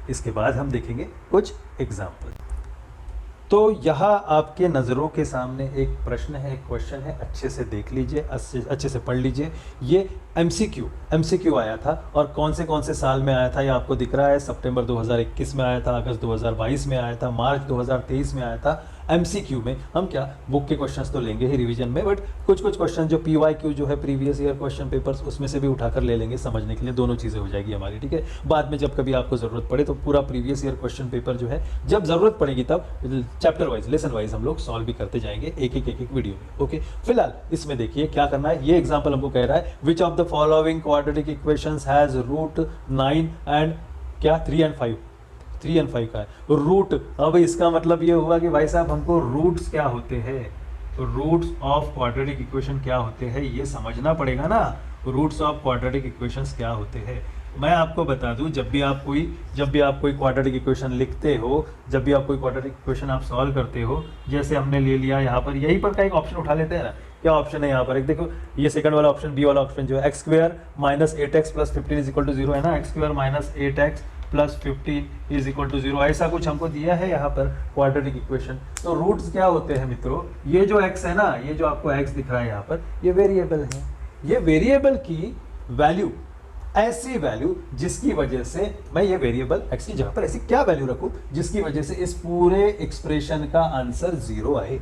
इसके बाद हम देखेंगे कुछ एग्जाम्पल। तो यहाँ आपके नज़रों के सामने एक प्रश्न है, एक क्वेश्चन है, अच्छे से देख लीजिए, अच्छे से पढ़ लीजिए। ये एमसीक्यू आया था और कौन से साल में आया था ये आपको दिख रहा है। सितंबर 2021 में आया था, अगस्त 2022 में आया था, मार्च 2023 में आया था। एमसीक्यू में हम क्या बुक के क्वेश्चंस तो लेंगे ही रिवीजन में, बट कुछ क्वेश्चन जो पीवाईक्यू जो है प्रीवियस ईयर क्वेश्चन पेपर्स, उसमें से भी उठाकर ले लेंगे समझने के लिए। दोनों चीज़ें हो जाएगी हमारी, ठीक है। बाद में जब कभी आपको ज़रूरत पड़े तो पूरा प्रीवियस ईयर क्वेश्चन पेपर जो है जब ज़रूरत पड़ेगी तब चैप्टर वाइज, लेसन वाइज हम लोग सॉल्व भी करते जाएंगे एक एक वीडियो में, ओके। फिलहाल इसमें देखिए क्या करना है। ये एग्जाम्पल हमको कह रहा है which of the following quadratic equations has root 9 and क्या 3 and 5, 3 and 5 का है रूट। अब इसका मतलब ये हुआ कि भाई साहब हमको रूट्स क्या होते हैं, रूट्स ऑफ क्वाड्रेटिक इक्वेशन क्या होते हैं ये समझना पड़ेगा ना। रूट्स ऑफ क्वाड्रेटिक इक्वेशंस क्या होते हैं मैं आपको बता दूं। जब भी आप कोई क्वाड्रेटिक इक्वेशन लिखते हो, जब भी आप कोई क्वाड्रेटिक इक्वेशन आप सॉल्व करते हो, जैसे हमने ले लिया यहाँ पर, यहीं पर का एक ऑप्शन उठा लेते हैं ना। क्या ऑप्शन है यहाँ पर, एक देखो ये सेकंड वाला ऑप्शन, बी वाला ऑप्शन जो है x² - 8x + 15 = 0 है ना। x² - 8x + 15 = 0 ऐसा कुछ हमको दिया है यहाँ पर क्वाड्रेटिक इक्वेशन। तो रूट्स क्या होते हैं मित्रों, ये जो x है ना, ये जो आपको x दिख रहा है यहाँ पर, ये वेरिएबल है। ये वेरिएबल की वैल्यू, ऐसी वैल्यू जिसकी वजह से मैं ये वेरिएबल x की जगह पर ऐसी क्या वैल्यू रखूं जिसकी वजह से इस पूरे एक्सप्रेशन का आंसर 0 आए।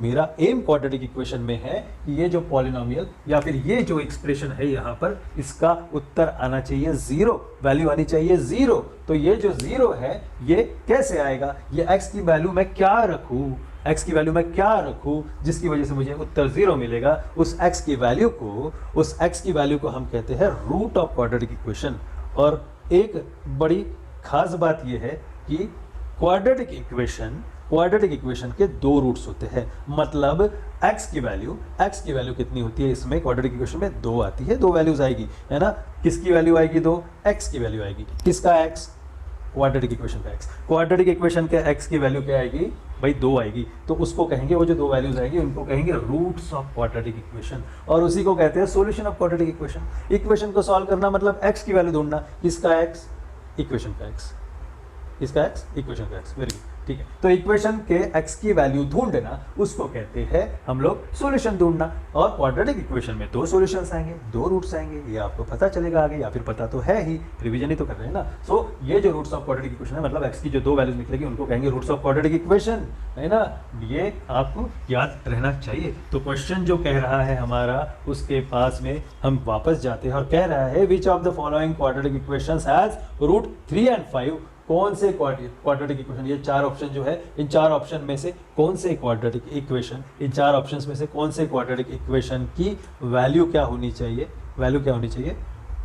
मेरा एम क्वाड्रेटिक इक्वेशन में है कि ये जो पॉलिनोमियल या फिर ये जो एक्सप्रेशन है यहाँ पर, इसका उत्तर आना चाहिए 0, वैल्यू आनी चाहिए 0। तो ये जो 0 है ये कैसे आएगा, ये x की वैल्यू मैं क्या रखूं, x की वैल्यू मैं क्या रखूं जिसकी वजह से मुझे उत्तर 0 मिलेगा। उस x की वैल्यू को हम कहते हैं रूट ऑफ क्वाड्रेटिक इक्वेशन। और एक बड़ी खास बात यह है कि क्वाड्रेटिक इक्वेशन के 2 रूट्स होते हैं। मतलब x की वैल्यू कितनी होती है इसमें, क्वाड्रेटिक इक्वेशन में 2 आती है, 2 वैल्यूज आएगी, है ना। किसकी वैल्यू आएगी 2, x की वैल्यू आएगी। किसका x, क्वाड्रेटिक इक्वेशन का x। क्वाड्रेटिक इक्वेशन के x की वैल्यू क्या आएगी भाई, 2 आएगी। तो उसको कहेंगे, वो जो 2 वैल्यूज आएगी उनको कहेंगे रूट्स ऑफ क्वाड्रेटिक इक्वेशन, और उसी को कहते हैं solution of quadratic equation. Equation को सॉल्व करना मतलब x की वैल्यू ढूंढना, इसका x, इक्वेशन का x, इसका x, इक्वेशन का x, वेरी गुड, ठीक है। तो इक्वेशन के x की वैल्यू ढूंढना उसको कहते हैं हम लोग सॉल्यूशन ढूंढना। और क्वाड्रेटिक इक्वेशन में 2 सॉल्यूशंस आएंगे, 2 रूट्स आएंगे, ये आपको पता चलेगा आगे, या फिर पता तो है ही, रिवीजन ही तो कर रहे हैं ना। सो ये जो रूट्स ऑफ क्वाड्रेटिक इक्वेशन है, मतलब x की जो 2 वैल्यूज निकलेगी उनको कहेंगे रूट्स ऑफ क्वाड्रेटिक इक्वेशन, है ना। ये आपको याद रहना चाहिए। तो क्वेश्चन जो कह रहा है हमारा, उसके पास में हम वापस जाते हैं और कह रहा है which of the following quadratic equations has root 3 and 5। कौन से क्वाड्रेटिक इक्वेशन, ये 4 ऑप्शन जो है, इन 4 ऑप्शन में से कौन से क्वाड्रेटिक इक्वेशन, इन 4 ऑप्शंस में से कौन से क्वाड्रेटिक इक्वेशन की वैल्यू क्या होनी चाहिए,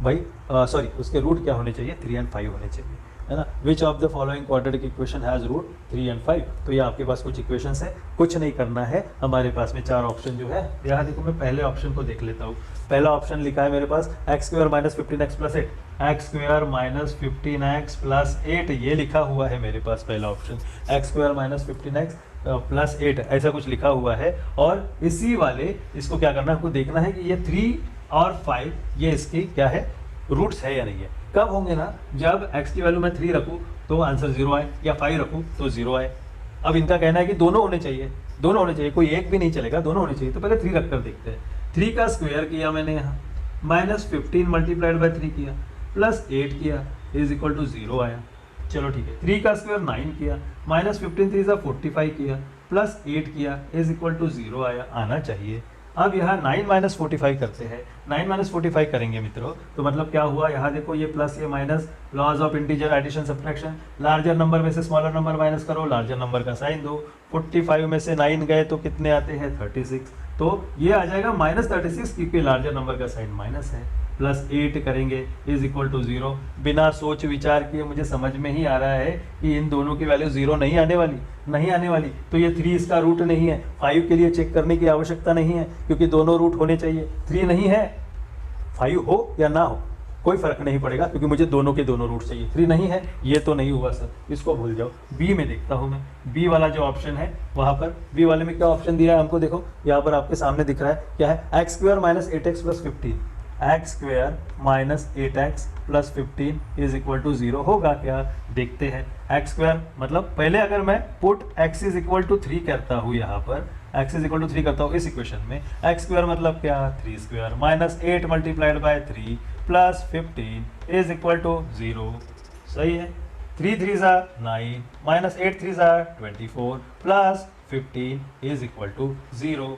भाई सॉरी उसके रूट क्या होने चाहिए, 3 and 5 होने चाहिए, है ना। Which of the following quadratic equation has root 3 and 5। तो ये आपके पास कुछ इक्वेशंस है, कुछ नहीं करना है, हमारे पास में 4 ऑप्शन जो है। यहाँ देखो मैं पहले ऑप्शन को देख लेता हूँ। पहला ऑप्शन लिखा है मेरे पास x² - 15x + 8, x² - 15x + 8 ये लिखा हुआ है मेरे पास पहला ऑप्शन, x² - 15x + 8 ऐसा कुछ लिखा हुआ है। और इसी वाले इसको क्या करना है, आपको देखना है कि ये 3 और 5 ये इसकी क्या है, रूट्स है या नहीं है। कब होंगे ना, जब x की वैल्यू मैं 3 रखूं तो आंसर 0 आए, या 5 रखूं तो 0 आए। अब इनका कहना है कि दोनों होने चाहिए, कोई एक भी नहीं चलेगा, दोनों होने चाहिए। तो पहले 3 रखकर देखते हैं। 3 का स्क्वायर किया मैंने यहाँ, -15 × 3 किया, +8 किया, = 0 आया। चलो ठीक है। 3 का स्क्वायर 9 किया, -15 3 = 45 किया, +8 किया, = 0 आया, आना चाहिए। अब यहाँ 9 - 45 करते हैं, 9 - 45 करेंगे मित्रों, तो मतलब क्या हुआ, यहाँ देखो ये प्लस ये minus, laws of integer addition subtraction. Larger number में से स्मॉलर नंबर माइनस करो, लार्जर नंबर का साइन दो। 45 में से 9 गए तो कितने आते हैं, 36। तो ये आ जाएगा -36 क्योंकि लार्जर नंबर का साइन माइनस है। +8 करेंगे = 0। बिना सोच विचार किए मुझे समझ में ही आ रहा है कि इन दोनों की वैल्यू 0 नहीं आने वाली। तो ये 3 इसका रूट नहीं है। 5 के लिए चेक करने की आवश्यकता नहीं है क्योंकि दोनों रूट होने चाहिए। 3 नहीं है, 5 हो या ना हो कोई फर्क नहीं पड़ेगा क्योंकि मुझे दोनों के दोनों रूट चाहिए। 3 नहीं है, ये तो नहीं हुआ सर, इसको भूल जाओ। बी में देखता हूँ मैं, बी वाला जो ऑप्शन है वहाँ पर, बी वाले में क्या ऑप्शन दिया है हमको, देखो यहाँ पर आपके सामने दिख रहा है क्या है, x² - 8x + 15। X square minus 8x plus 15 is equal to 0 होगा क्या, देखते हैं। एक्स स्क्वायर मतलब पहले अगर मैं put x is equal to 3 करता हूँ, यहाँ पर x इज इक्वल टू 3 करता हूँ इस इक्वेशन में, एक्स स्क्वायर मतलब क्या 3 square minus 8 multiplied by 3 plus 15 is equal to 0। सही है। 3 3 9 minus 8 3 24 plus 15 is equal to 0।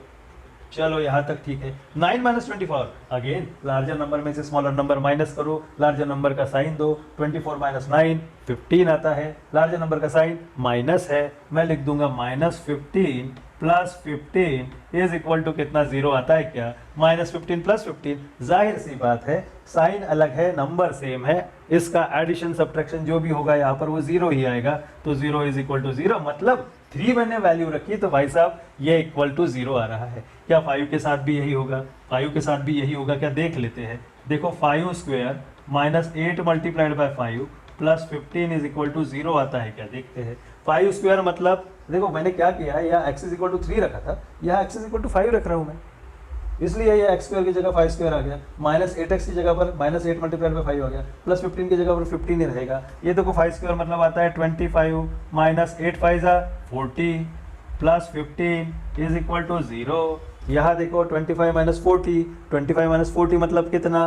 चलो यहाँ तक ठीक है। 9 माइनस 24 अगेन लार्जर नंबर में से स्मॉलर नंबर माइनस करो, लार्जर नंबर का साइन दो। 24 माइनस 9 15 आता है, लार्जर नंबर का साइन माइनस है, मैं लिख दूंगा minus 15 plus 15 is equal to कितना 0 आता है क्या, माइनस 15 प्लस 15। जाहिर सी बात है साइन अलग है नंबर सेम है, इसका एडिशन सब्ट्रैक्शन जो भी होगा यहाँ पर वो 0 ही आएगा, तो 0 इज इक्वल टू 0 मतलब 3 मैंने वैल्यू रखी तो भाई साहब ये इक्वल टू 0 आ रहा है। क्या 5 के साथ भी यही होगा, 5 के साथ भी यही होगा क्या, देख लेते हैं। देखो 5 square minus 8 multiplied by 5 plus 15 is equal to 0 आता है क्या, देखते हैं। 5 स्क्वायर मतलब देखो मैंने क्या किया है, यहाँ x इज इक्वल टू 3 रखा था, यहाँ x इज इक्वल टू 5 रख रहा हूँ मैं, इसलिए ये x स्क्वायर की जगह 5 स्क्वायर आ गया, माइनस 8x की जगह पर माइनस 8 मल्टीप्लाइड बाय 5 आ गया, प्लस 15 की जगह पर 15 ही रहेगा। ये देखो 5 स्क्वायर मतलब आता है 25 minus 8 5 40 plus 15 is equal to 0। यहाँ देखो 25 माइनस 40, 25 माइनस 40 मतलब कितना,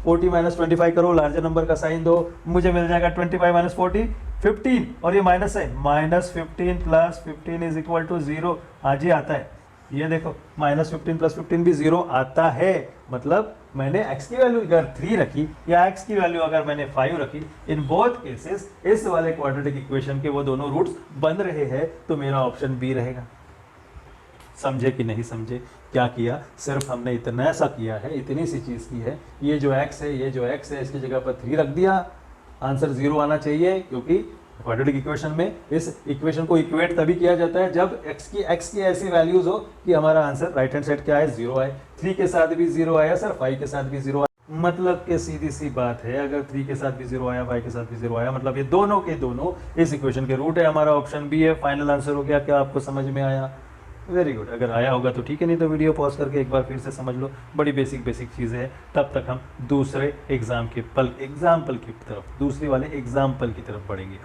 40 माइनस 25 करो, लार्जर नंबर का साइन दो, मुझे मिल जाएगा 25 माइनस 40 15, और ये माइनस है, minus 15 plus 15 is equal to 0। आज ही आता है, ये देखो माइनस 15 प्लस 15 भी 0 आता है, मतलब मैंने x की वैल्यू अगर 3 रखी या x की वैल्यू अगर मैंने 5 रखी, इन बोथ केसेस इस वाले क्वाड्रेटिक इक्वेशन के वो दोनों रूट्स बन रहे हैं, तो मेरा ऑप्शन बी रहेगा। समझे कि नहीं समझे, क्या किया, सिर्फ हमने इतना सा किया है, इतनी सी चीज़ की है, ये जो x है, ये जो x है, इसकी जगह पर 3 रख दिया, आंसर 0 आना चाहिए, क्योंकि क्वाड्रेटिक इक्वेशन में इस इक्वेशन को इक्वेट तभी किया जाता है जब x की ऐसी वैल्यूज हो कि हमारा आंसर राइट हैंड साइड क्या है 0 आए। 3 के साथ भी 0 आया सर, 5 के साथ भी 0 आया, मतलब कि सीधी सी बात है, अगर 3 के साथ भी 0 आया, 5 के साथ भी 0 आया, मतलब ये दोनों के दोनों इस इक्वेशन के रूट है। हमारा ऑप्शन बी है, फाइनल आंसर हो गया। क्या आपको समझ में आया? Very good. अगर आया होगा तो ठीक है, नहीं तो वीडियो पॉज करके एक बार फिर से समझ लो, बड़ी बेसिक चीज़ें हैं। तब तक हम दूसरे एग्जाम्पल की तरफ बढ़ेंगे।